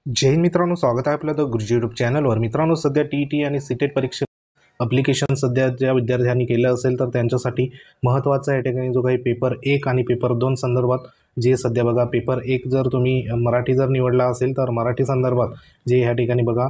जय हिंद मित्रांनो, स्वागत आहे आपलं द गुरुजी यूट्यूब चॅनलवर। मित्रांनो, सध्या टी आणि सीटेट परीक्षा अप्लिकेशन सध्या ज्या विद्यार्थ्यांनी केलं असेल तर त्यांच्यासाठी महत्त्वाचा या ठिकाणी जो काही पेपर 1 आणि पेपर 2 संदर्भात जे सध्या बघा, पेपर 1 जर तुम्ही मराठी जर निवडला असेल तर मराठी संदर्भात जे ह्या ठिकाणी बघा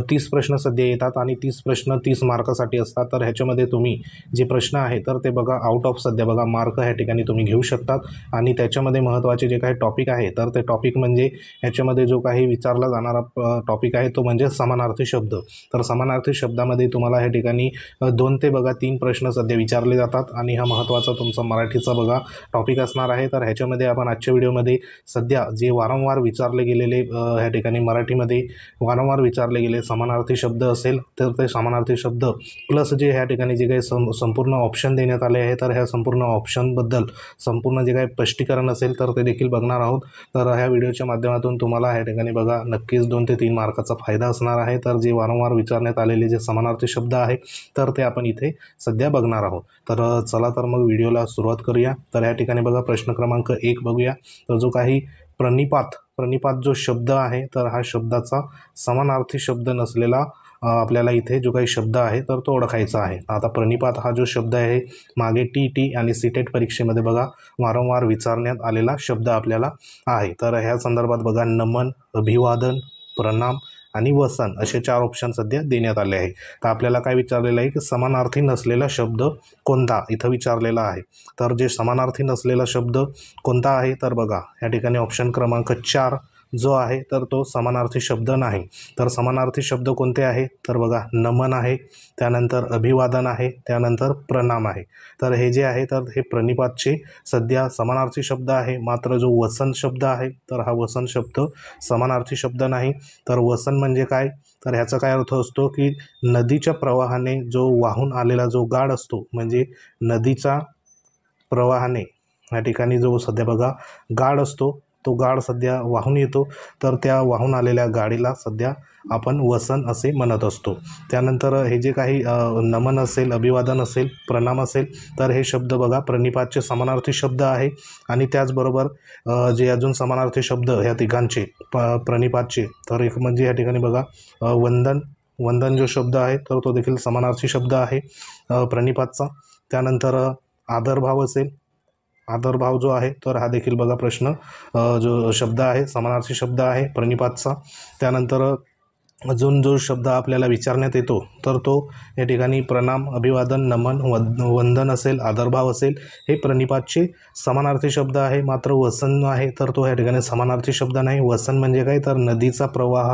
30 प्रश्न सध्या येतात आणि 30 प्रश्न 30 मार्कासाठी असतात। तर ह्याच्यामध्ये तुम्ही जे प्रश्न आहे तर ते बघा आउट ऑफ सध्या बघा मार्क ह्या ठिकाणी तुम्ही घेऊ शकतात। आणि त्याच्यामध्ये महत्त्वाचे जे काही टॉपिक आहे तर ते टॉपिक म्हणजे ह्याच्यामध्ये जो काही विचारला जाणारा टॉपिक आहे तो म्हणजे समानार्थी शब्द। तर समानार्थी शब्दामध्ये तुम्हाला ह्या ठिकाणी 2 ते बघा 3 प्रश्न सध्या विचारले जातात आणि हा महत्त्वाचा तुमचा मराठीचा बघा टॉपिक असणार आहे। तर ह्याच्यामध्ये आपण आजच्या व्हिडिओमध्ये सध्या जे वारंवार विचारले गेलेले ह्या ठिकाणी मराठीमध्ये वारंवार विचारले गेले समानार्थी शब्द असेल तर ते समानार्थी शब्द प्लस जे ह्या ठिकाणी जे काही संपूर्ण ऑप्शन देण्यात आले आहे तर ह्या संपूर्ण ऑप्शनबद्दल संपूर्ण जे काही स्पष्टीकरण असेल तर ते देखील बघणार आहोत। तर ह्या व्हिडिओच्या माध्यमातून तुम्हाला ह्या ठिकाणी बघा नक्कीच 2 ते 3 मार्काचा फायदा असणार आहे। तर जे वारंवार विचारण्यात आलेले जे समानार्थी शब्द आहे तर ते आपण इथे सध्या बघणार आहोत। तर चला तर मग व्हिडिओला सुरुवात करूया। तर या ठिकाणी बघा प्रश्न क्रमांक 1 बघूया। तर जो काही प्रणिपात जो शब्द आहे तर हा शब्दाचा समानार्थी शब्द नसलेला आपल्याला इथे जो काही शब्द आहे तर तो ओळखायचा आहे। आता प्रणिपात हा जो शब्द आहे मागे टी आणि सीटेट परीक्षेमध्ये बघा वारंवार विचारण्यात आलेला शब्द आपल्याला आहे। तर ह्या संदर्भात बघा नमन, अभिवादन, प्रणाम आणि वसन असे 4 ऑप्शन सध्या देण्यात आले आहे। तर आपल्याला काय विचारलेलं आहे की समानार्थी नसलेला शब्द कोणता इथं विचारलेला आहे। तर जे समानार्थी नसलेला शब्द कोणता आहे तर बघा या ठिकाणी ऑप्शन क्रमांक 4 जो आहे तर तो समानार्थी शब्द नाही। तर समानार्थी शब्द कोणते आहे तर बघा नमन आहे, त्यानंतर अभिवादन आहे, त्यानंतर प्रणाम आहे। तर हे जे आहे तर हे प्रणिपातचे सध्या समानार्थी शब्द आहे। मात्र जो वसन शब्द आहे तर हा वसन शब्द समानार्थी शब्द नाही। तर वसन म्हणजे काय तर ह्याचा काय अर्थ असतो की नदीच्या प्रवाहाने जो वाहून आलेला जो गाळ असतो म्हणजे नदीच्या प्रवाहाने या ठिकाणी जो सध्या बघा गाळ असतो तो गाळ सध्या वाहून येतो तर त्या वाहून आलेल्या गाडीला सध्या आपण वसन असे म्हणत असतो। त्यानंतर हे जे काही नमन असेल, अभिवादन असेल, प्रणाम असेल तर हे शब्द बघा प्रणिपातचे समानार्थी शब्द आहे। आणि त्याचबरोबर जे अजून समानार्थी शब्द ह्या तिघांचे प्रणिपातचे तर एक म्हणजे या ठिकाणी बघा वंदन जो शब्द आहे तर तो देखील समानार्थी शब्द आहे प्रणिपातचा। त्यानंतर आदरभाव असेल, आदरभाव जो आहे तर हा देखील बघा प्रश्न जो शब्द आहे समानार्थी शब्द आहे प्रणिपातचा। त्यानंतर अजून जो शब्द आपल्याला विचारण्यात येतो तर तो या ठिकाणी प्रणाम, अभिवादन, नमन, वंदन असेल, आदरभाव असेल हे प्रणिपातचे समानार्थी शब्द आहे। मात्र वसन आहे तर तो या ठिकाणी समानार्थी शब्द नाही। वसन म्हणजे काय तर नदीचा प्रवाह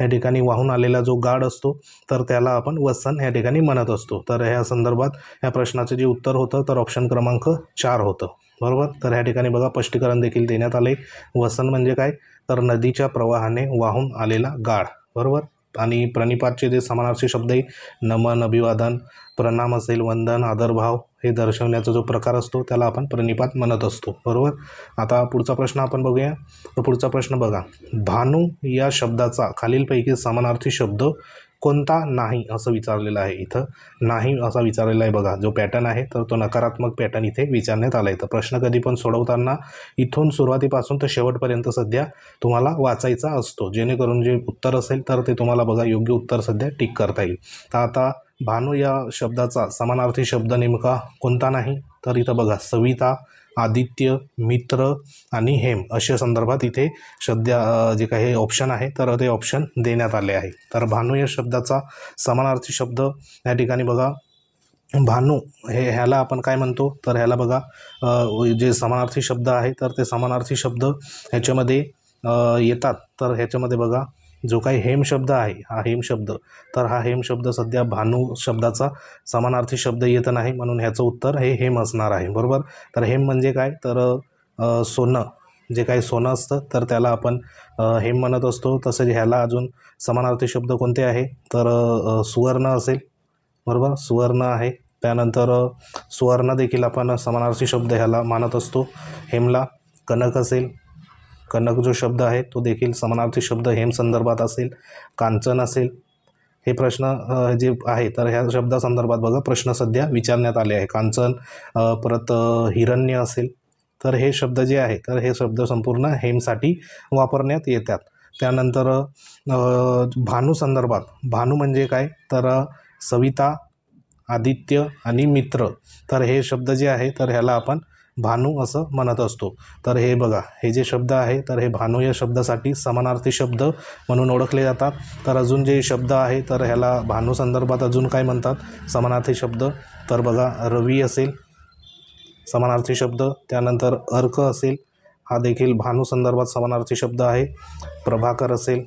या ठिकाणी वाहून आलेला जो गाळ असतो तर त्याला आपण वसन या ठिकाणी म्हणत असतो। तर ह्या संदर्भात या प्रश्नाचे जे उत्तर होतं तर ऑप्शन क्रमांक 4 होतं, बरोबर। तर ह्या ठिकाणी बघा स्पष्टीकरण देखील देण्यात आले। वसन म्हणजे काय तर नदीच्या प्रवाहाने वाहून आलेला गाळ, बरोबर। आणि प्रणिपातचे जे समानार्थी शब्द आहे नमन, अभिवादन, प्रणाम असेल, वंदन, आदरभाव हे दर्शवण्याचा जो प्रकार असतो त्याला आपण प्रणिपात म्हणत असतो, बरोबर। आता पुढचा प्रश्न आपण बघूया। तर पुढचा प्रश्न बघा, भानू या शब्दाचा खालीलपैकी समानार्थी शब्द कोणता नाही असं विचारलेलं आहे। इथं नाही असा विचारलेला आहे बघा जो पॅटर्न आहे तर तो नकारात्मक पॅटर्न इथे विचारण्यात आला आहे। तर प्रश्न कधी पण सोडवताना इथून सुरुवातीपासून तर शेवटपर्यंत सध्या तुम्हाला वाचायचा असतो जेणेकरून जे उत्तर असेल तर ते तुम्हाला बघा योग्य उत्तर सध्या टिक करता येईल। तर आता भानू या शब्दाचा समानार्थी शब्द नेमका कोणता नाही तर इथं बघा सविता, आदित्य, मित्र आणि हेम अशा संदर्भात इथे सध्या जे काही ऑप्शन आहे तर ते ऑप्शन देण्यात आले आहे। तर भानू या शब्दाचा समानार्थी शब्द या ठिकाणी बघा भानू ह्याला आपण काय म्हणतो तर ह्याला बघा जे समानार्थी शब्द आहे तर ते समानार्थी शब्द ह्याच्यामध्ये येतात। तर ह्याच्यामध्ये बघा जो काही हेम शब्द आहे हा हेम शब्द तर हा हेम शब्द सध्या भानू शब्दाचा समानार्थी शब्द येत नाही म्हणून ह्याचं उत्तर हे हेम असणार आहे, बरोबर। तर हेम म्हणजे काय तर सोनं, जे काही सोनं असतं तर त्याला आपण हेम म्हणत असतो। तसंच ह्याला अजून समानार्थी शब्द कोणते आहे तर सुवर्ण असेल, बरोबर, सुवर्ण आहे। त्यानंतर सुवर्ण देखील आपण समानार्थी शब्द ह्याला मानत असतो हेमला। कनक असेल, कनक जो शब्द आहे तो देखील समानार्थी शब्द हेम संदर्भात असेल। कांचन असेल, हे प्रश्न जे आहे तर ह्या शब्दासंदर्भात बघा प्रश्न सध्या विचारण्यात आले आहे। कांचन परत हिरण्य असेल तर हे शब्द जे आहे तर हे शब्द संपूर्ण हेमसाठी वापरण्यात येतात। त्यानंतर भानू संदर्भात, भानू म्हणजे काय तर सविता, आदित्य आणि मित्र, तर हे शब्द जे आहे तर ह्याला आपण भानू असं म्हणत असतो. तर हे बघा, हे जे शब्द आहे तर हे भानू या शब्दासाठी समानार्थी शब्द म्हणून ओळखले जातात. तर अजून जे शब्द आहे तर ह्याला भानू संदर्भात अजून काय म्हणतात समानार्थी शब्द, तर बघा रवी असेल समानार्थी शब्द, त्यानंतर अर्क असेल, हा देखील भानू संदर्भात समानार्थी शब्द आहे. प्रभाकर असेल,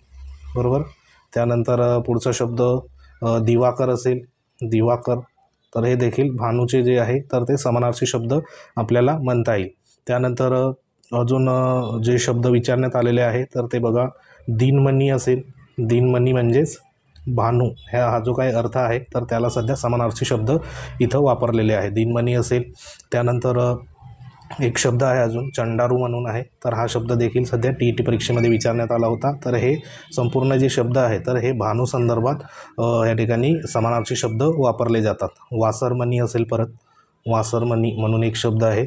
बरोबर. त्यानंतर पुढचा शब्द दिवाकर असेल, दिवाकर, तर हे देखील भानूचे जे आहे तर ते समानार्थी शब्द आपल्याला म्हणता येईल. त्यानंतर अजून जे शब्द विचारण्यात आलेले आहे तर ते बघा दिनमणी असेल, दिनमणी म्हणजेच भानू, हा जो काही अर्थ आहे तर त्याला सध्या समानार्थी शब्द इथं वापरलेले आहे, दिनमणी असेल. त्यानंतर एक शब्द आहे अजून चंडारू म्हणून आहे, तर हा शब्द देखील सध्या TET परीक्षेमध्ये विचारण्यात आला होता. तर हे संपूर्ण जे शब्द आहे तर हे भानू संदर्भात या ठिकाणी समानार्थी शब्द वापरले जातात. वासरमणी असेल, परत वासरमणी म्हणून एक शब्द आहे,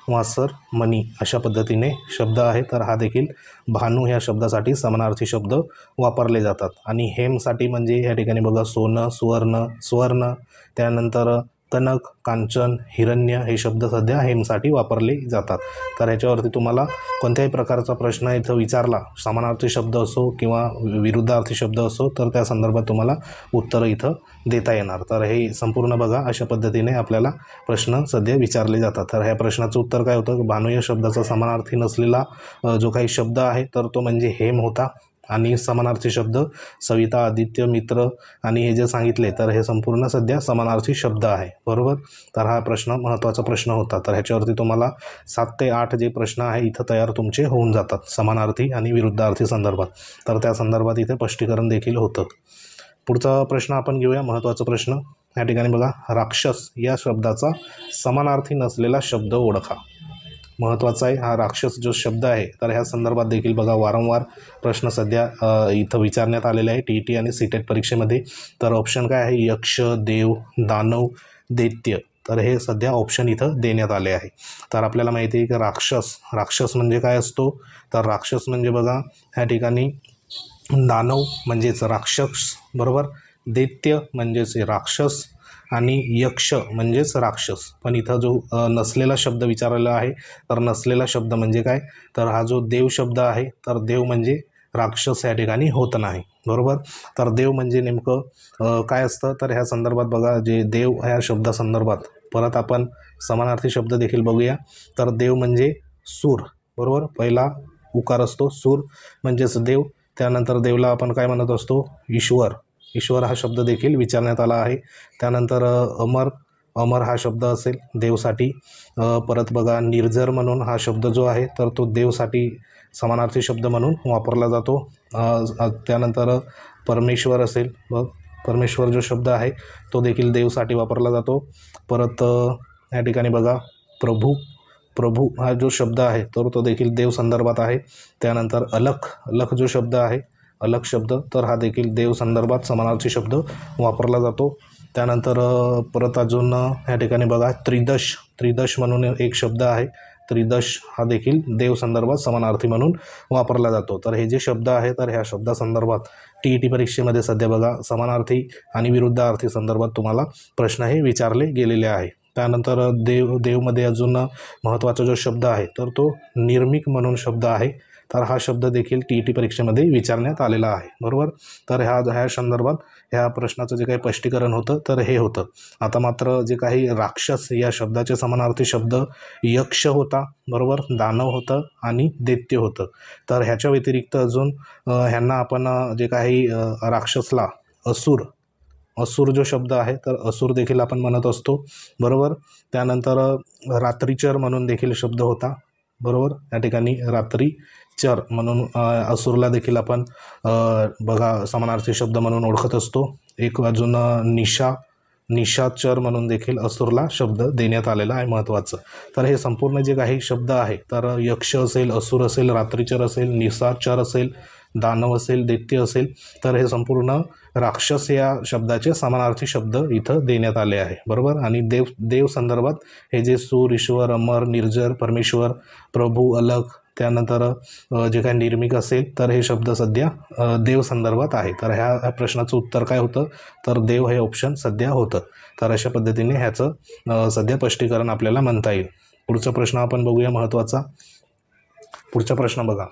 वासरमणी अशा पद्धतीने शब्द आहे, तर हा देखील भानू ह्या शब्दासाठी समानार्थी शब्द वापरले जातात. आणि हेमसाठी म्हणजे या ठिकाणी बघा सोनं, स्वर्ण, त्यानंतर कनक, कांचन, हिरण्य हे शब्द सध्या हेमसाठी वापरले जातात. तर ह्याच्यावरती तुम्हाला कोणत्याही प्रकारचा प्रश्न इथं विचारला, समानार्थी शब्द असो किंवा विरुद्धार्थी शब्द असो, तर त्या संदर्भात तुम्हाला उत्तरं इथं देता येणार. तर हे संपूर्ण बघा अशा पद्धतीने आपल्याला प्रश्न सध्या विचारले जातात. तर ह्या प्रश्नाचं उत्तर काय होतं, भानू या शब्दाचा समानार्थी नसलेला जो काही शब्द आहे तर तो म्हणजे हेम होता. आणि समानार्थी शब्द सविता, आदित्य, मित्र आणि हे जे सांगितले तर हे संपूर्ण सध्या समानार्थी शब्द आहे, बरोबर. तर हा प्रश्न महत्त्वाचा प्रश्न होता. तर ह्याच्यावरती तुम्हाला 7 ते 8 जे प्रश्न आहे इथं तयार तुमचे होऊन जातात समानार्थी आणि विरुद्धार्थी संदर्भात. तर त्या संदर्भात इथे स्पष्टीकरण देखील होतं. पुढचा प्रश्न आपण घेऊया, महत्त्वाचा प्रश्न. या ठिकाणी बघा राक्षस या शब्दाचा समानार्थी नसलेला शब्द ओळखा. महत्त्वाचा आहे हा राक्षस जो शब्द आहे तर ह्या संदर्भात देखील बघा वारंवार प्रश्न सध्या इथं विचारण्यात आलेले आहे TET आणि CTET परीक्षेमध्ये. तर ऑप्शन काय आहे, यक्ष, देव, दानव, दैत्य, तर हे सध्या ऑप्शन इथं देण्यात आले आहे. तर आपल्याला माहिती आहे की राक्षस म्हणजे काय असतो, तर राक्षस म्हणजे बघा ह्या ठिकाणी दानव म्हणजेच राक्षस, बरोबर, दैत्य म्हणजेच राक्षस आणि यक्ष म्हणजेच राक्षस. पण इथं जो नसलेला शब्द विचारलेला आहे तर नसलेला शब्द म्हणजे काय, तर हा जो देव शब्द आहे तर देव म्हणजे राक्षस या ठिकाणी होत नाही, बरोबर. तर देव म्हणजे नेमकं काय असतं, तर ह्या संदर्भात बघा जे देव ह्या शब्दासंदर्भात परत आपण समानार्थी शब्द देखील बघूया. तर देव म्हणजे सूर, बरोबर, पहिला उकार असतो, सूर म्हणजेच देव. त्यानंतर देवला आपण काय म्हणत असतो, ईश्वर हा शब्द देखील विचारण्यात आला आहे. त्यानंतर अमर हा शब्द असेल देवसाठी. परत बघा निर्जर म्हणून हा शब्द जो आहे तर तो देवसाठी समानार्थी शब्द म्हणून वापरला जातो. त्यानंतर परमेश्वर असेल, परमेश्वर जो शब्द आहे तो देखील देवसाठी वापरला जातो. परत या ठिकाणी बघा प्रभू हा जो शब्द आहे तर तो देखील देव संदर्भात आहे. त्यानंतर अलख जो शब्द आहे, अलख शब्द, तर हा देखील देव संदर्भात समानार्थी शब्द वापरला जातो. त्यानंतर परत अजून या ठिकाणी बघा त्रिदश म्हणून एक शब्द आहे, त्रिदश हा देखील देव संदर्भात समानार्थी म्हणून वापरला जातो. तर हे जे शब्द आहे तर ह्या शब्दासंदर्भात TET परीक्षेमध्ये सध्या बघा समानार्थी आणि विरुद्धार्थी संदर्भात तुम्हाला प्रश्न हे विचारले गेलेले आहे. त्यानंतर देवमध्ये अजून महत्त्वाचा जो शब्द आहे तर तो निर्मिक म्हणून शब्द आहे. तर हा शब्द देखील TET परीक्षेमध्ये विचारण्यात आलेला आहे, बरोबर. तर ह्या संदर्भात ह्या प्रश्नाचं जे काही स्पष्टीकरण होतं तर हे होतं. आता मात्र जे काही राक्षस या शब्दाचे समानार्थी शब्द यक्ष होता, बरोबर, दानव होतं आणि दैत्य होतं. तर ह्याच्या व्यतिरिक्त अजून ह्यांना आपण जे काही राक्षसला असुर जो शब्द आहे तर असुर देखील आपण म्हणत असतो, बरोबर. त्यानंतर रात्रीचर म्हणून देखील शब्द होता, बरोबर. या ठिकाणी रात्रीचर म्हणून असुरला देखील आपण बघा समानार्थी शब्द म्हणून ओळखत असतो. एक अजून निशाचर म्हणून देखील असुरला शब्द देण्यात आलेला आहे, महत्त्वाचं. तर हे संपूर्ण जे काही शब्द आहे तर यक्ष असेल, असुर असेल, रात्रीचर असेल, निशाचर असेल, दानव असेल, दैत्य असेल, तर हे संपूर्ण राक्षस या शब्दाचे समानार्थी शब्द इथं देण्यात आले आहे, बरोबर. आणि देव संदर्भात हे जे सूर, ईश्वर, अमर, निर्जर, परमेश्वर, प्रभू, अलख, त्यानंतर जे काही निर्मिक असेल तर हे शब्द सध्या देव संदर्भात आहे. तर ह्या प्रश्नाचं उत्तर काय होतं, तर देव हे ऑप्शन सध्या होतं. तर अशा पद्धतीने ह्याचं सध्या स्पष्टीकरण आपल्याला म्हणता येईल. पुढचा प्रश्न आपण बघूया महत्त्वाचा. पुढचा प्रश्न बघा,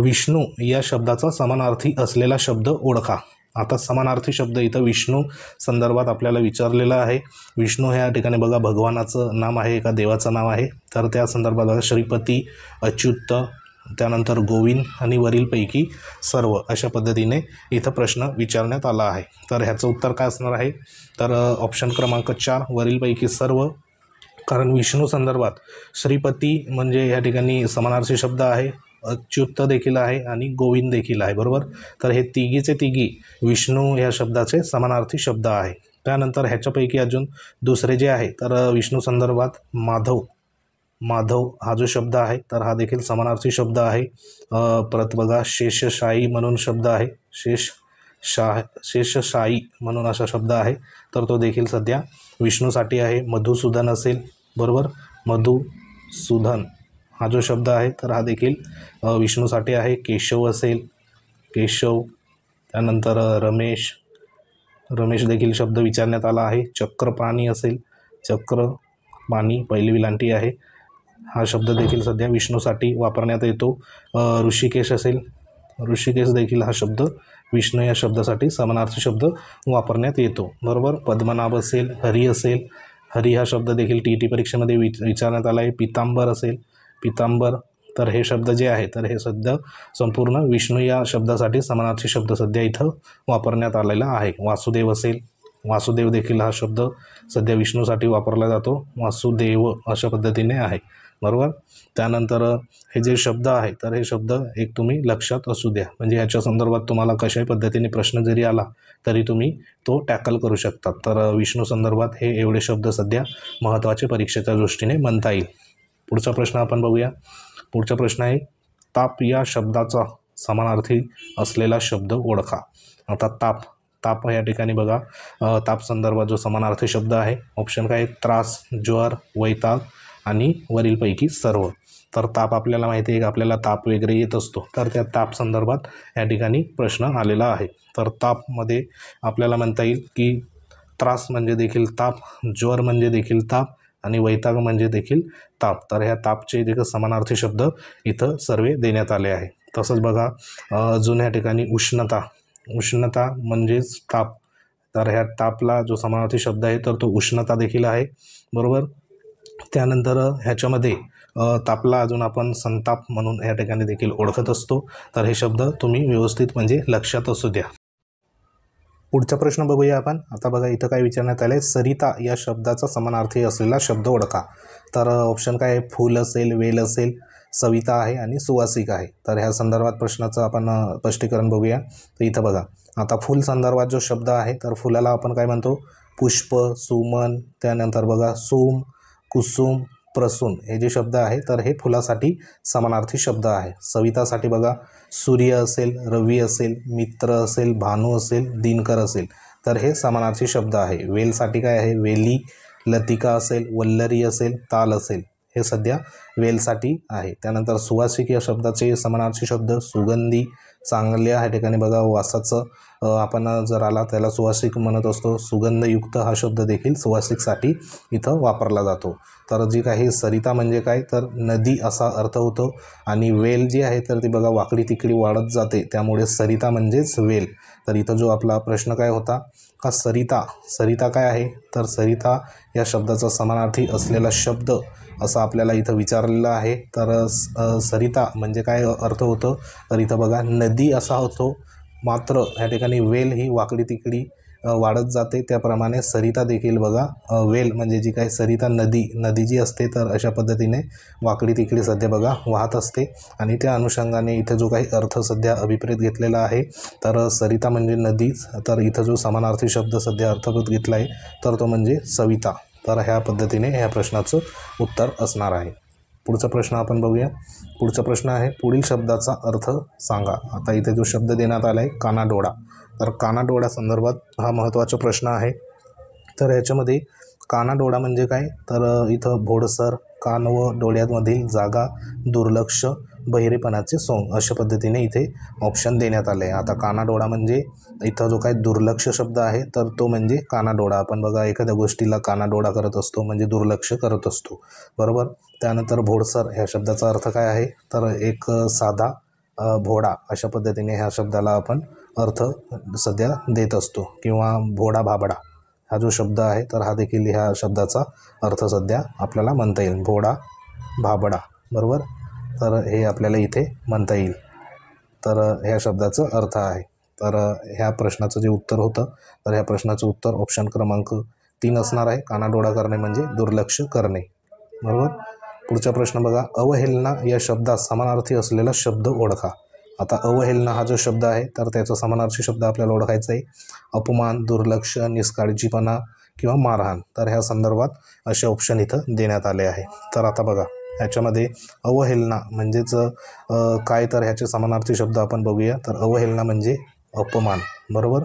विष्णू या शब्दाचा समानार्थी असलेला शब्द ओळखा. आता समानार्थी शब्द इथं विष्णू संदर्भात आपल्याला विचारलेला आहे. विष्णू ह्या ठिकाणी बघा भगवानाचं नाम आहे का देवाचं नाव आहे, तर त्या संदर्भात बघा श्रीपती, अच्युत, त्यानंतर गोविंद आणि वरीलपैकी सर्व अशा पद्धतीने इथं प्रश्न विचारण्यात आला आहे. तर ह्याचं उत्तर काय असणार आहे, तर ऑप्शन क्रमांक 4 वरीलपैकी सर्व. कारण विष्णू संदर्भात श्रीपती म्हणजे या ठिकाणी समानार्थी शब्द आहे, अच्युत देखील आहे आणि गोविंद देखील आहे, बरोबर. तर हे तिघीचे तिघी विष्णू या शब्दाचे समानार्थी शब्द आहे. त्यानंतर ह्याच्यापैकी अजून दुसरे जे आहे, तर विष्णू संदर्भात माधव हा जो शब्द आहे तर हा देखील समानार्थी शब्द आहे. परत बघा शेषशाही म्हणून शब्द आहे, शेषशाही म्हणून असा शब्द आहे, तर तो देखील सध्या विष्णूसाठी आहे. मधुसूदन असेल, बरोबर, मधुसूदन हा जो शब्द आहे तर हा देखील विष्णूसाठी आहे. केशव असेल, केशव, त्यानंतर रमेश देखील शब्द विचारण्यात आला आहे. चक्रपाणी असेल, चक्रपाणी पहिली विलांटी आहे, हा शब्द देखील सध्या विष्णूसाठी वापरण्यात येतो. ऋषिकेश असेल, ऋषिकेश देखील हा शब्द विष्णू या शब्दासाठी समानार्थी शब्द वापरण्यात येतो, बरोबर. पद्मनाभ असेल, हरी असेल, हरी हा शब्द देखील टी परीक्षेमध्ये विचारण्यात आला आहे. पितांबर असेल, पितांबर, तर हे शब्द जे आहे तर हे सध्या संपूर्ण विष्णू या शब्दासाठी समानार्थी शब्द सध्या इथं वापरण्यात आलेला आहे. वासुदेव असेल, वासुदेव देखील हा शब्द सध्या विष्णूसाठी वापरला जातो. वासुदेव अशा पद्धतीने आहे, बरोबर. त्यानंतर हे जे शब्द आहे तर हे शब्द एक तुम्ही लक्षात असू द्या, म्हणजे याच्या संदर्भात तुम्हाला कशाही पद्धतीने प्रश्न जरी आला तरी तुम्ही तो टॅकल करू शकता. तर विष्णू संदर्भात हे एवढे शब्द सध्या महत्त्वाचे परीक्षेच्या दृष्टीने म्हणता येईल. पुढचा प्रश्न आपण बघूया. पुढचा प्रश्न आहे, ताप या शब्दाचा समानार्थी असलेला शब्द ओळखा. आता ताप या ठिकाणी बघा ताप संदर्भात जो समानार्थी शब्द आहे, ऑप्शन काय, त्रास, ज्वर, वैताग आणि वरीलपैकी सर्व. तर ताप आपल्याला माहिती आहे की आपल्याला ताप वगैरे येत असतो, तर त्या ताप संदर्भात या ठिकाणी प्रश्न आलेला आहे. तर तापमध्ये आपल्याला म्हणता येईल की त्रास म्हणजे देखील ताप, ज्वर म्हणजे देखील ताप आणि वैताग म्हणजे देखील ताप. तर ह्या तापचे जे समानार्थी शब्द इथं सर्व देण्यात आले आहे. तसंच बघा अजून ह्या ठिकाणी उष्णता म्हणजेच ताप, तर ह्या तापला जो समानार्थी शब्द आहे तर तो उष्णता देखील आहे, बरोबर. त्यानंतर ह्याच्यामध्ये तापला अजून आपण संताप म्हणून या ठिकाणी देखील ओळखत असतो. तर हे शब्द तुम्ही व्यवस्थित म्हणजे लक्षात असू द्या. पुढचा प्रश्न बघूया आपण. आता बघा इथं काय विचारण्यात आलं आहे, सरिता या शब्दाचा समानार्थी असलेला शब्द ओळखा. तर ऑप्शन काय आहे, फूल असेल, वेल असेल, सविता आहे आणि सुवासिक आहे. तर ह्या संदर्भात प्रश्नाचं आपण स्पष्टीकरण बघूया. तर इथं बघा आता फूल संदर्भात जो शब्द आहे तर फुलाला आपण काय म्हणतो, पुष्प, सुमन, त्यानंतर बघा सूम, कुसुम, प्रसून हे जे शब्द आहे तर हे फुलासाठी समानार्थी शब्द आहे. सवितासाठी बघा सूर्य असेल, रवी असेल, मित्र असेल, भानू असेल, दिनकर असेल, तर हे समानार्थी शब्द आहे. वेलसाठी काय आहे, वेली, लतिका असेल, वल्लरी असेल, ताल असेल, हे सध्या वेलसाठी आहे. त्यानंतर सुवासिक या शब्दाचे समानार्थी शब्द सुगंधी, चांगल्या, ह्या ठिकाणी बघा वासाचं आपण जर आला त्याला सुवासिक म्हणत असतो. सुगंधयुक्त हा शब्द देखील सुवासिकसाठी इथं वापरला जातो. तर जी काही सरिता म्हणजे काय, तर नदी असा अर्थ होतो आणि वेल जी आहे तर ती बघा वाकडी तिकडी वाढत जाते, त्यामुळे सरिता म्हणजेच वेल. तर इथं जो आपला प्रश्न काय होता का सरिता काय आहे, तर सरिता या शब्दाचा समानार्थी असलेला शब्द असं आपल्याला इथं विचारलेलं आहे. तर सरिता म्हणजे काय अर्थ होतं, तर इथं बघा नदी असा होतो, मात्र ह्या ठिकाणी वेल ही वाकडी तिकडी वाढत जाते, त्याप्रमाणे सरिता देखील बघा वेल म्हणजे जी काही सरिता नदी जी असते तर अशा पद्धतीने वाकडी तिकडी सध्या बघा वाहत असते. आणि त्या अनुषंगाने इथं जो काही अर्थ सध्या अभिप्रेत घेतलेला आहे तर सरिता म्हणजे नदीच, तर इथं जो समानार्थी शब्द सध्या अर्थकृत घेतला आहे तर तो म्हणजे सविता. तर ह्या पद्धतीने ह्या प्रश्नाचं उत्तर असणार आहे. पुढचा प्रश्न आपण बघूया. पुढचा प्रश्न आहे, पुढील शब्दाचा अर्थ सांगा. आता इथे जो शब्द देण्यात आला आहे कानाडोळा, तर कानाडोळा संदर्भात हा महत्त्वाचा प्रश्न आहे. तर ह्याच्यामध्ये कानाडोळा म्हणजे काय, तर इथं भोडसर, कान व डोळ्यामधील जागा, दुर्लक्ष, बहिरेपणाचे सोंग अशा पद्धतीने इथे ऑप्शन देण्यात आले आहे. आता कानाडोळा म्हणजे इथं जो काही दुर्लक्ष शब्द आहे तर तो म्हणजे कानाडोळा. आपण बघा एखाद्या गोष्टीला कानाडोळा करत असतो म्हणजे दुर्लक्ष करत असतो, बरोबर. त्यानंतर भोळसर ह्या शब्दाचा अर्थ काय आहे तर एक साधा भोळा अशा पद्धतीने ह्या शब्दाला आपण अर्थ सध्या देत असतो. किंवा भोळा भाबडा हा जो शब्द आहे तर हा देखील ह्या शब्दाचा अर्थ सध्या आपल्याला म्हणता येईल, भोळा भाबडा, बरोबर. तर हे आपल्याला इथे म्हणता येईल. तर ह्या शब्दाचा अर्थ आहे. तर ह्या प्रश्नाचं जे उत्तर होतं तर ह्या प्रश्नाचं उत्तर ऑप्शन क्रमांक 3 असणार आहे. कानाडोळा करणे म्हणजे दुर्लक्ष करणे, बरोबर. पुढचा प्रश्न बघा, अवहेलना या शब्दात समानार्थी असलेला शब्द ओळखा. आता अवहेलना हा जो शब्द आहे तर त्याचा समानार्थी शब्द आपल्याला ओळखायचा आहे. अपमान, दुर्लक्ष, निष्काळजीपणा किंवा मारहाण. तर ह्या संदर्भात असे ऑप्शन इथं देण्यात आले आहे. तर आता बघा ह्याच्यामध्ये अवहेलना म्हणजेच काय तर ह्याचे समानार्थी शब्द आपण बघूया. तर अवहेलना म्हणजे अपमान, बरोबर.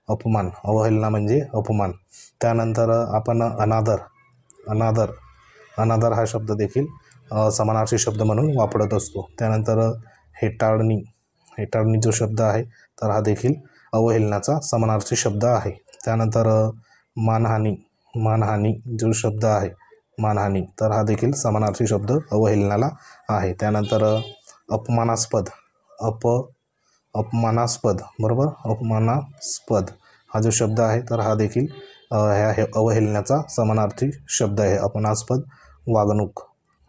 अपमान, अवहेलना म्हणजे अपमान. त्यानंतर आपण अनादर हा शब्द देखील समानार्थी शब्द म्हणून वापरत असतो. त्यानंतर हेटाळणी जो शब्द आहे तर हा देखील अवहेलनाचा समानार्थी शब्द आहे. त्यानंतर मानहानी जो शब्द आहे मानहानी तर हा देखील समानार्थी शब्द अवहेलनाला आहे. त्यानंतर अपमानास्पद बरोबर, अपमानास्पद हा जो शब्द आहे तर हा देखील ह्या अवहेलनाचा समानार्थी शब्द आहे. अपमानास्पद वागणूक,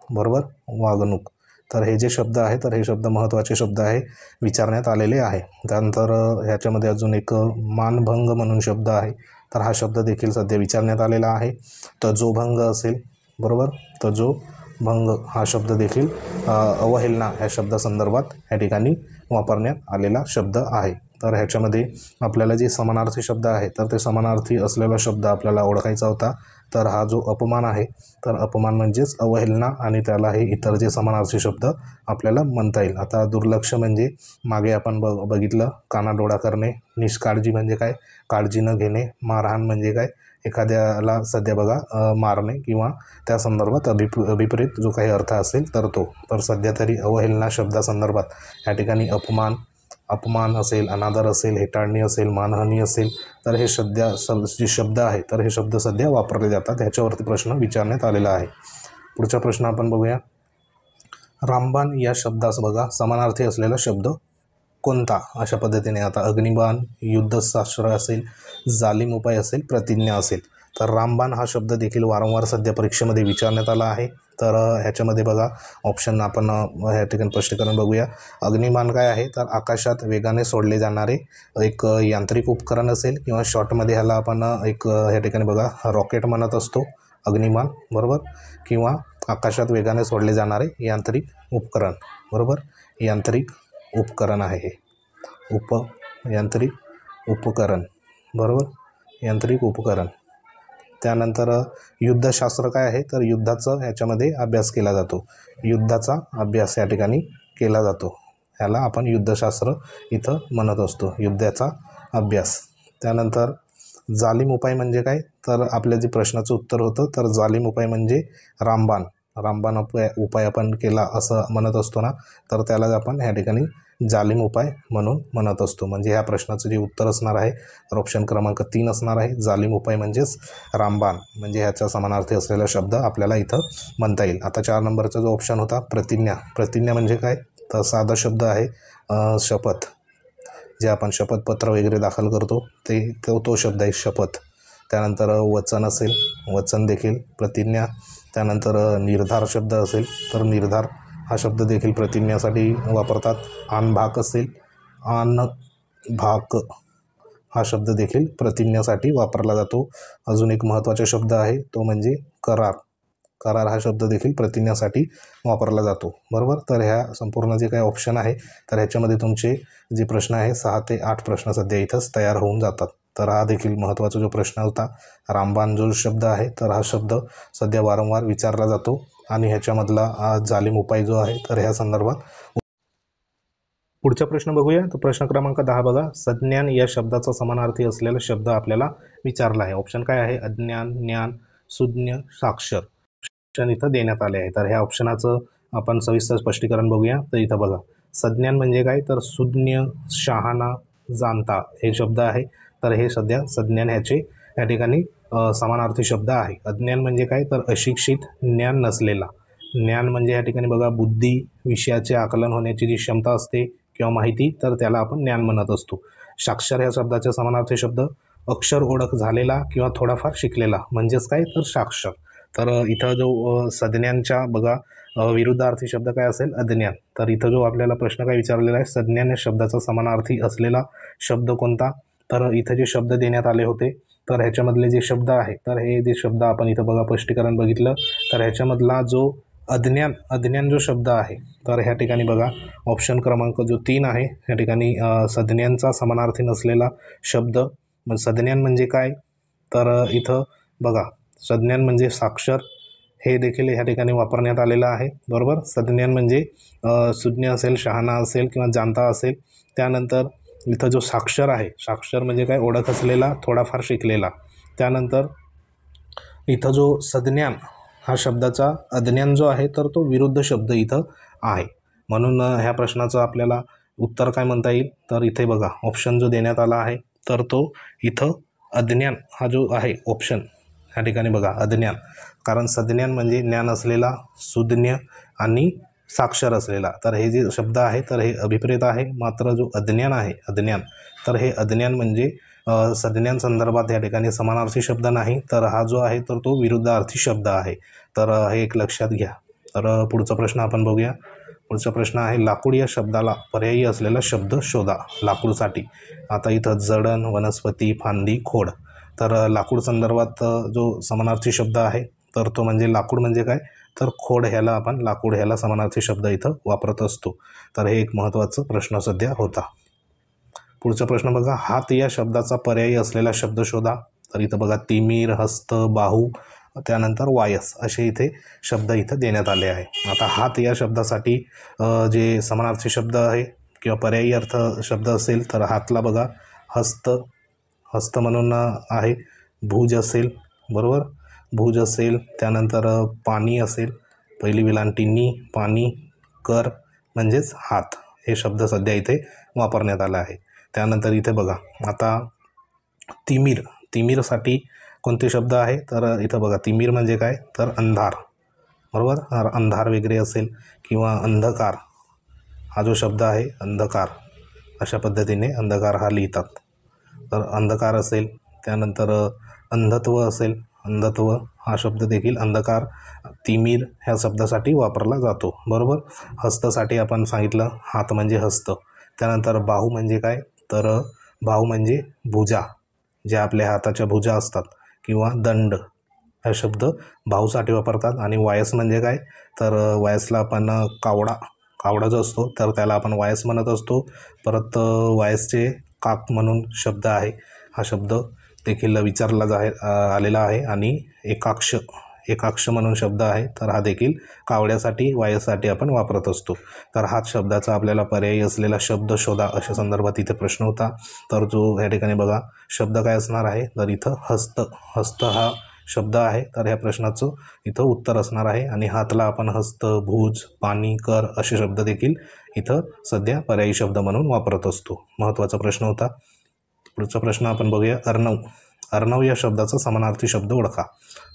बरोबर, वागणूक. तर हे जे शब्द आहे तर हे शब्द महत्त्वाचे शब्द आहे, विचारण्यात आलेले आहे. त्यानंतर ह्याच्यामध्ये अजून एक मानभंग म्हणून शब्द आहे तर हा शब्द देखील सध्या विचारण्यात आलेला आहे. तजोभंग असेल, बरोबर, तजोभंग हा शब्द देखील अवहेलना ह्या शब्दासंदर्भात ह्या ठिकाणी वापरण्यात आलेला शब्द आहे. तर ह्याच्यामध्ये आपल्याला जे समानार्थी शब्द आहे तर ते समानार्थी असलेला शब्द आपल्याला ओळखायचा होता. तर हा जो अपमान आहे तर अपमान म्हणजेच अवहेलना आणि त्याला हे इतर जे समानार्थी शब्द आपल्याला म्हणता येईल. आता दुर्लक्ष म्हणजे मागे आपण बघितलं, कानाडोळा करणे. निष्काळजी म्हणजे काय, काळजी न घेणे. मारहाण म्हणजे काय, एखाद्याला सध्या बघा मारणे किंवा त्या संदर्भात विपरीत जो काही अर्थ असेल तर तो. तर सध्या तरी अवहेलना शब्दासंदर्भात या ठिकाणी अपमान असेल, अनादर असेल, हेटाळणी असेल, मानहानी असेल तर हे सध्या जे शब्द आहे तर हे शब्द सध्या वापरले जातात. ह्याच्यावरती प्रश्न विचारण्यात आलेला आहे. पुढचा प्रश्न आपण बघूया. रामबाण या शब्दास बघा समानार्थी असलेला शब्द कोणता अशा पद्धतीने. आता अग्निबाण, युद्धशास्त्र असेल, जालिम उपाय असेल, प्रतिज्ञा असेल. तर रामबाण हा शब्द देखील वारंवार सध्या परीक्षेमध्ये विचारण्यात आला आहे. तर ह्याच्यामध्ये बघा ऑप्शन आपण ह्या ठिकाणी स्पष्टीकरण बघूया. अग्निबाण काय आहे तर आकाशात वेगाने सोडले जाणारे एक यांत्रिक उपकरण असेल किंवा शॉर्टमध्ये ह्याला आपण एक ह्या ठिकाणी बघा रॉकेट म्हणत असतो अग्निबाण, बरोबर. किंवा आकाशात वेगाने सोडले जाणारे यांत्रिक उपकरण, बरोबर. यांत्रिक उपकरण आहे हे, यांत्रिक उपकरण, बरोबर, यांत्रिक उपकरण. त्यानंतर युद्धशास्त्र काय आहे तर युद्धाचा ह्याच्यामध्ये अभ्यास केला जातो. युद्धाचा अभ्यास या ठिकाणी केला जातो. ह्याला आपण युद्धशास्त्र इथं म्हणत असतो, युद्धाचा अभ्यास. त्यानंतर जालिम उपाय म्हणजे काय तर आपल्या जे प्रश्नाचं उत्तर होतं तर जालिम उपाय म्हणजे रामबाण उपाय आपण केला असं म्हणत असतो ना, तर त्यालाच आपण ह्या ठिकाणी जालिम उपाय म्हणून म्हणत असतो. म्हणजे ह्या प्रश्नाचं जे उत्तर असणार आहे तर ऑप्शन क्रमांक 3 असणार आहे. जालिम उपाय म्हणजेच रामबाण म्हणजे ह्याचा समानार्थी असलेला शब्द आपल्याला इथं म्हणता येईल. आता 4 नंबरचा जो ऑप्शन होता प्रतिज्ञा म्हणजे काय तर साधा शब्द आहे, शपथ. जे आपण शपथपत्र वगैरे दाखल करतो तो शब्द आहे शपथ. त्यानंतर वचन असेल, वचन देखील प्रतिज्ञा. त्यानंतर निर्धार शब्द असेल तर निर्धार हा शब्द देखील प्रतिज्ञासाठी वापरतात. आनभाक असेल, आनभाक हा शब्द देखील प्रतिज्ञासाठी वापरला जातो. अजून एक महत्त्वाचा शब्द आहे तो म्हणजे करार हा शब्द देखील प्रतिज्ञासाठी वापरला जातो, बरोबर. तर ह्या संपूर्ण जे काही ऑप्शन आहे तर ह्याच्यामध्ये तुमचे जे प्रश्न आहे 6 ते 8 प्रश्न सध्या इथंच तयार होऊन जातात. तर हा देखील महत्त्वाचा जो प्रश्न होता, रामबाण जो शब्द आहे तर हा शब्द सध्या वारंवार विचारला जातो आणि ह्याच्यामधला जालिम उपाय जो आहे तर ह्या संदर्भात. पुढचा प्रश्न बघूया. तर प्रश्न क्रमांक 10 बघा. सज्ञान या शब्दाचा समानार्थी असलेला शब्द आपल्याला विचारला आहे. ऑप्शन काय आहे, अज्ञान, ज्ञान, सुज्ञ, साक्षर. ऑप्शन इथं देण्यात आले आहे. तर ह्या ऑप्शनाचं आपण सविस्तर स्पष्टीकरण बघूया. तर इथं बघा, संज्ञान म्हणजे काय, तर सुज्ञ, शहाणा, जाणता हे शब्द आहे. तर हे सध्या संज्ञान ह्याचे या ठिकाणी समानार्थी शब्द आहे. अज्ञान म्हणजे काय, तर अशिक्षित, ज्ञान नसलेला. ज्ञान म्हणजे या ठिकाणी बघा, बुद्धी, विषयाचे आकलन होण्याची जी क्षमता असते किंवा माहिती, तर त्याला आपण ज्ञान म्हणत असतो. साक्षर ह्या शब्दाचे समानार्थी शब्द अक्षर ओळख झालेला किंवा थोडाफार शिकलेला म्हणजेच काय, तर साक्षर. तर इथं जो संज्ञानच्या बघा विरुद्धार्थी शब्द काय असेल, अज्ञान. तर इथं जो आपल्याला प्रश्न काय विचारलेला आहे, संज्ञान या शब्दाचा समानार्थी असलेला शब्द कोणता. तर इथं जे शब्द देण्यात आले होते, तर ह्याच्यामधले जे शब्द आहे, तर हे जे शब्द आपण इथं बघा स्पष्टीकरण बघितलं, तर ह्याच्यामधला जो अज्ञान जो शब्द आहे, तर ह्या ठिकाणी बघा ऑप्शन क्रमांक जो 3 आहे, ह्या ठिकाणी संज्ञानचा समानार्थी नसलेला शब्द. मग संज्ञान म्हणजे काय, तर इथं बघा संज्ञान म्हणजे साक्षर, हे देखील ह्या ठिकाणी वापरण्यात आलेलं आहे. बरोबर, संज्ञान म्हणजे सुज्ञ असेल, शहाणा असेल किंवा जाणता असेल. त्यानंतर इथं जो साक्षर आहे, साक्षर म्हणजे काय, ओळख असलेला, थोडाफार शिकलेला. त्यानंतर इथं जो संज्ञान हा शब्दाचा अज्ञान जो आहे, तर तो विरुद्ध शब्द इथं आहे. म्हणून ह्या प्रश्नाचं आपल्याला उत्तर काय म्हणता येईल, तर इथे बघा ऑप्शन जो देण्यात आला आहे, तर तो इथं अज्ञान हा जो आहे ऑप्शन, ह्या ठिकाणी बघा अज्ञान. कारण संज्ञान म्हणजे ज्ञान असलेला, सुज्ञ आणि साक्षर असलेला. तर हे जे शब्द आहे, तर हे अभिप्रेत आहे. मात्र जो अज्ञान आहे, अज्ञान, तर हे अज्ञान म्हणजे संज्ञान संदर्भात या ठिकाणी समानार्थी शब्द नाही, तर हा जो आहे तर तो विरुद्धार्थी शब्द आहे. तर हे एक लक्षात घ्या. तर पुढचा प्रश्न आपण बघूया. पुढचा प्रश्न आहे, लाकूड या शब्दाला पर्यायी असलेला शब्द शोधा लाकूडसाठी. आता इथं जडण, वनस्पती, फांदी, खोड. तर लाकूड संदर्भात जो समानार्थी शब्द आहे, तर तो म्हणजे लाकूड म्हणजे काय, तर खोड ह्याला आपण लाकूड ह्याला समानार्थी शब्द इथं वापरत असतो. तर हे एक महत्त्वाचा प्रश्न सध्या होता. पुढचा प्रश्न बघा, हात या शब्दाचा पर्यायी असलेला शब्द शोधा. तर इथं बघा तिमीर, हस्त, बाहू, त्यानंतर वायस असे इथे शब्द इथं देण्यात आले आहे. आता हात या शब्दासाठी जे समानार्थी शब्द आहे किंवा पर्यायी अर्थ शब्द असेल, तर हातला बघा हस्त म्हणून आहे. भुज असेल, बरोबर, भुज असेल. त्यानंतर पाणी असेल, पहिली वेलांटी नी, पाणी. कर म्हणजेच हात, हे शब्द सध्या इथे वापरण्यात आला आहे. त्यानंतर इथे बघा आता तिमीरसाठी कोणते शब्द आहे, तर इथं बघा तिमीर म्हणजे काय, तर अंधार. बरोबर, अंधार वगैरे असेल किंवा अंधकार, हा जो शब्द आहे अंधकार, अशा पद्धतीने अंधकार हा लिहितात. तर अंधकार असेल. त्यानंतर अंधत्व असेल, अंधत्व हा शब्द देखील अंधकार, तिमीर ह्या शब्दासाठी वापरला जातो. बरोबर, हस्तसाठी आपण सांगितलं हात म्हणजे हस्त. त्यानंतर बाहू म्हणजे काय, तर बाहू म्हणजे भुजा, ज्या आपल्या हाताच्या भुजा असतात, किंवा दंड, हा शब्द बाहूसाठी वापरतात. आणि वायस म्हणजे काय, तर वायसला आपण कावडा जो असतो, तर त्याला आपण वायस म्हणत असतो. परत वायसचे काक म्हणून शब्द आहे, हा शब्द देखील विचारला आलेला आहे. आणि एकाक्ष म्हणून शब्द आहे, तर हा देखील कावड्यासाठी, वायससाठी आपण वापरत असतो. तर हाच शब्दाचा आपल्याला पर्यायी असलेला शब्द शोधा अशा संदर्भात इथे प्रश्न होता. तर जो या ठिकाणी बघा शब्द काय असणार आहे, तर इथं हस्त हा शब्द आहे. तर ह्या प्रश्नाचं इथं उत्तर असणार आहे. आणि हातला आपण हस्त, भुज, पाणी, कर असे शब्द देखील इथं सध्या पर्यायी शब्द म्हणून वापरत असतो. महत्त्वाचा प्रश्न होता. पुढचा प्रश्न आपण बघूया. अर्णव या शब्दाचा समानार्थी शब्द ओळखा.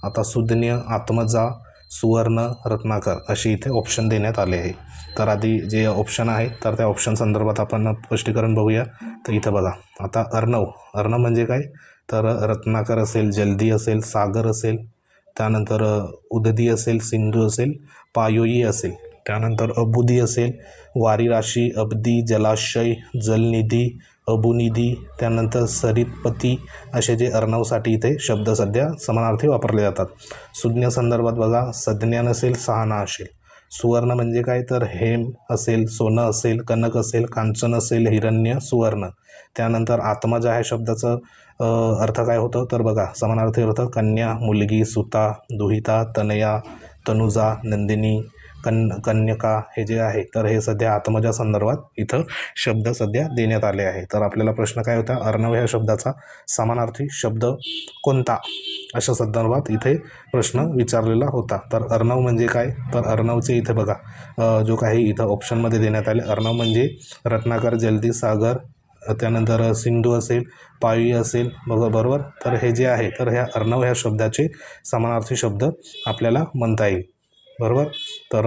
आता सुज्ञ, आत्मजा, सुवर्ण, रत्नाकर असे इथे ऑप्शन देण्यात आले आहे. तर आधी जे ऑप्शन आहे, तर त्या ऑप्शन संदर्भात आपण स्पष्टीकरण बघूया. तर इथं बघा आता अर्णव म्हणजे काय, तर रत्नाकर असेल, जलदी असेल, सागर असेल, त्यानंतर उददी असेल, सिंधू असेल, पायोई असेल, त्यानंतर अबुदी असेल, वारीराशी, अब्दी, जलाशय, जलनिधी, अबुनिधी, त्यानंतर सरितपती असे जे अर्णवसाठी इथे शब्द सध्या समानार्थी वापरले जातात. सुज्ञ संदर्भात बघा संज्ञान असेल, सहाणा असेल. सुवर्ण म्हणजे काय, तर हेम असेल, सोनं असेल, कनक असेल, कांचन असेल, हिरण्य, सुवर्ण. त्यानंतर आत्मजा ह्या शब्दाचं अर्थ काय होतं, तर बघा समानार्थी अर्थ कन्या, मुलगी, सुता, दुहिता, तनया, तनुजा, नंदिनी, कन्यका हे जे आहे तर हे सध्या आत्मजा संदर्भात इथं शब्द सध्या देण्यात आले आहे. तर आपल्याला प्रश्न काय होता, अर्णव ह्या शब्दाचा समानार्थी शब्द कोणता अशा संदर्भात इथे प्रश्न विचारलेला होता. तर अर्णव म्हणजे काय, तर अर्णवचे इथे बघा जो काही इथं ऑप्शनमध्ये देण्यात आले, अर्णव म्हणजे रत्नाकर, जलदी, सागर, त्यानंतर सिंधू असेल, पायी असेल बरोबर. तर हे जे आहे तर ह्या अर्णव ह्या शब्दाचे समानार्थी शब्द आपल्याला म्हणता येईल बरोबर. तर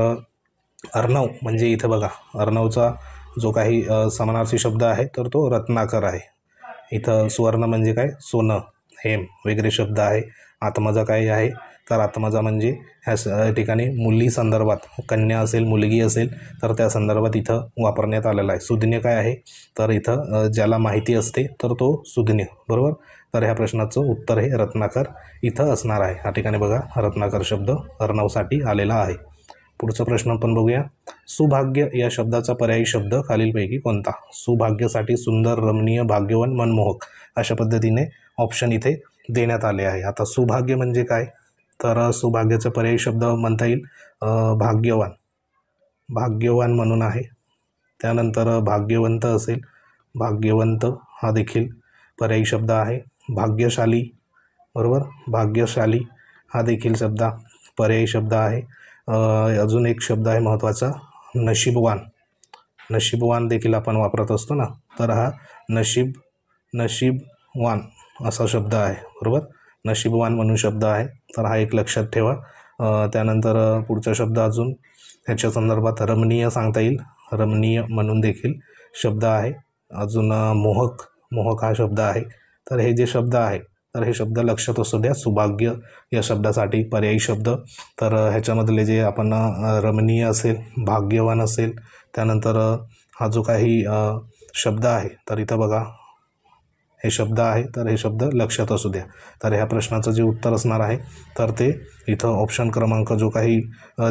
अर्णव म्हणजे इथं बघा अर्णवचा जो काही समानार्थी शब्द आहे तर तो रत्नाकर आहे. इथं सुवर्ण म्हणजे काय, सोनं, हेम वगैरे शब्द आहे. आत्मजा काय आहे, तर आत्मजा म्हणजे ह्या ठिकाणी मुली संदर्भात, कन्या असेल, मुलगी असेल तर त्या संदर्भात इथं वापरण्यात आलेला आहे. सुज्ञ काय आहे, तर इथं ज्याला माहिती असते तर तो सुज्ञ बरोबर. तर ह्या प्रश्नाचं उत्तर हे रत्नाकर इथं असणार आहे. ह्या ठिकाणी बघा रत्नाकर शब्द अर्णवसाठी आलेला आहे. पुढचा प्रश्न आपण बघूया. सुभाग्य या शब्दाचा पर्यायी शब्द खालीलपैकी कोणता. सुभाग्यसाठी सुंदर, रमणीय, भाग्यवान, मनमोहक अशा पद्धतीने ऑप्शन इथे देण्यात आले आहे. आता सुभाग्य म्हणजे काय, तर सुभाग्याचा पर्यायी शब्द म्हणता येईल भाग्यवान, भाग्यवान म्हणून आहे. त्यानंतर भाग्यवंत असेल, भाग्यवंत हा देखील पर्यायी शब्द आहे. भाग्यशाली बरोबर, भाग्यशाली हा देखील शब्द पर्यायी शब्द आहे. अजून एक शब्द आहे महत्त्वाचा, नशीबवान, नशीबवान देखील आपण वापरत असतो ना, तर हा नशीबवान असा शब्द आहे बरोबर. नशीबवान म्हणून शब्द आहे, तर हा एक लक्षात ठेवा. त्यानंतर पुढचा शब्द अजून ह्याच्या संदर्भात रमणीय सांगता येईल, रमणीय म्हणून देखील शब्द आहे. अजून मोहक, मोहक हा शब्द आहे. तर हे जे शब्द आहे तर हे शब्द लक्षात असू द्या. सुभाग्य या शब्दासाठी पर्यायी शब्द, तर ह्याच्यामधले जे आपण रमणीय असेल, भाग्यवान असेल, त्यानंतर हा जो काही शब्द आहे तर इथं बघा हे शब्द आहे, तर हे शब्द लक्षात असू द्या. तर ह्या प्रश्नाचं जे उत्तर असणार आहे तर ते इथं ऑप्शन क्रमांक जो काही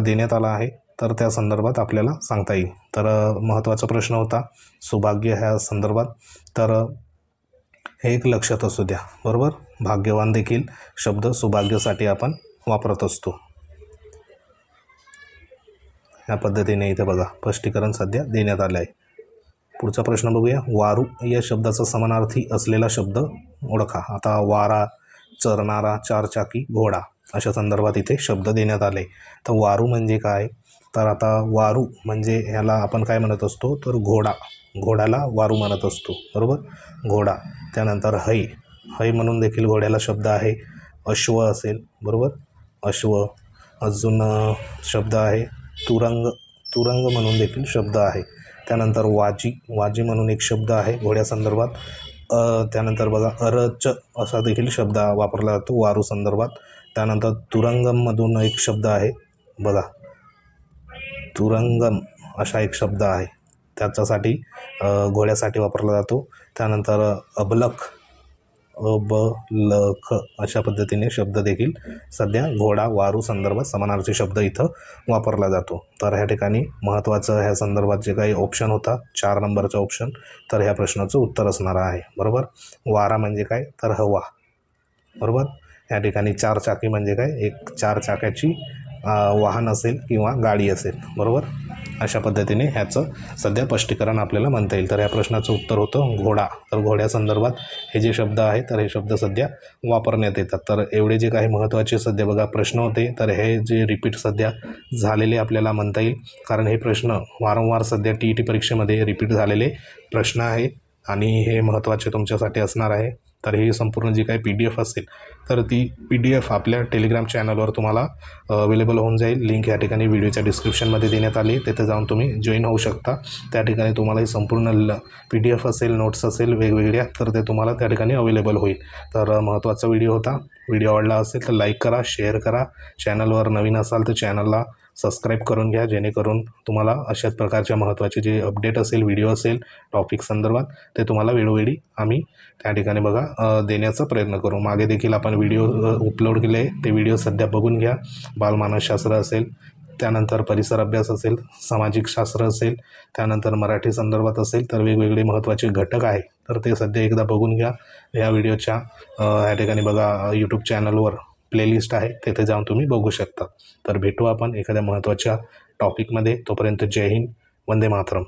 देण्यात आला आहे तर त्या संदर्भात आपल्याला सांगता येईल. तर महत्त्वाचा प्रश्न होता सुभाग्य ह्या संदर्भात, तर हे एक लक्षात असू द्या बरोबर. भाग्यवान देखील शब्द सुभाग्यसाठी आपण वापरत असतो. ह्या पद्धतीने इथे बघा स्पष्टीकरण सध्या देण्यात आले आहे. पुढचा प्रश्न बघूया. वारू या शब्दाचा समानार्थी असलेला शब्द ओळखा. आता वारा, चरणारा, चारचाकी, घोडा अशा संदर्भात इथे शब्द देण्यात आले. तर वारू म्हणजे काय, तर आता वारू म्हणजे ह्याला आपण काय म्हणत असतो, तर घोडा, घोड्याला वारू म्हणत असतो बरोबर, घोडा. त्यानंतर है, है म्हणून देखील घोड्याला शब्द आहे. अश्व असेल बरोबर, अश्व. अजून शब्द आहे तुरंग, तुरंग म्हणून देखील शब्द आहे. त्यानंतर वाजी, वाजी म्हणून एक शब्द आहे घोड्यासंदर्भात. त्यानंतर बघा अरच असा देखील शब्द वापरला जातो वारू संदर्भात. त्यानंतर तुरंगममधून एक शब्द आहे बघा, तुरंगम असा एक शब्द आहे, त्याच्यासाठी घोड्यासाठी वापरला जातो. त्यानंतर अबलख, अबलख अशा पद्धतीने शब्द देखील सध्या घोडा, वारू संदर्भात समानार्थी शब्द इथं वापरला जातो. तर ह्या ठिकाणी महत्त्वाचं ह्या संदर्भात जे काही ऑप्शन होता 4 नंबरचा ऑप्शन, तर ह्या प्रश्नाचं उत्तर असणार आहे बरोबर. वारा म्हणजे काय, तर हवा बरोबर. या ठिकाणी चारचाकी म्हणजे काय, एक 4 चाकाची वाहन असेल किंवा गाडी असेल बरोबर. अशा पद्धतीने ह्याचं सध्या स्पष्टीकरण आपल्याला म्हणता येईल. तर ह्या प्रश्नाचं उत्तर होतं घोडा. तर घोड्यासंदर्भात हे जे शब्द आहे तर हे शब्द सध्या वापरण्यात येतात. तर एवढे जे काही महत्त्वाचे सध्या बघा प्रश्न होते, तर हे जे रिपीट सध्या झालेले आपल्याला म्हणता येईल, कारण हे प्रश्न वारंवार सध्या TET परीक्षेमध्ये रिपीट झालेले प्रश्न आहे आणि हे महत्त्वाचे तुमच्यासाठी असणार आहे. तर ही संपूर्ण जी काही PDF असेल तर ती PDF आपल्या टेलिग्राम चॅनलवर तुम्हाला अवेलेबल होऊन जाईल. लिंक या ठिकाणी व्हिडिओच्या डिस्क्रिप्शनमध्ये देण्यात आली, तिथे जाऊन तुम्ही जॉईन होऊ शकता. त्या ठिकाणी तुम्हाला ही संपूर्ण PDF असेल, नोट्स असेल वेगवेगळ्या, तर ते तुम्हाला त्या ठिकाणी अवेलेबल होईल. तर महत्त्वाचा व्हिडिओ होता. व्हिडिओ आवडला असेल तर लाईक करा, शेअर करा. चॅनलवर नवीन असाल तर चॅनलला सबस्क्राईब करून घ्या, जेणेकरून तुम्हाला अशाच प्रकारच्या महत्त्वाचे जे अपडेट असेल, व्हिडिओ असेल टॉपिक संदर्भात, ते तुम्हाला वेळोवेळी आम्ही त्या ठिकाणी बघा देण्याचा प्रयत्न करू. मागे देखील आपण व्हिडिओ अपलोड केले, ते व्हिडिओ सध्या बघून घ्या. बालमानसशास्त्र असेल, त्यानंतर परिसर अभ्यास असेल, सामाजिक शास्त्र असेल, त्यानंतर मराठी संदर्भात असेल, तर वेगवेगळे महत्त्वाचे घटक आहे तर ते सध्या एकदा बघून घ्या. या व्हिडिओच्या या ठिकाणी बघा YouTube चॅनलवर प्लेलिस्ट आहे, तिथे जाऊन तुम्ही बघू शकता. तर भेटू आपण एखाद्या महत्त्वाच्या टॉपिकमध्ये. तोपर्यंत जय हिंद, वंदे मातरम.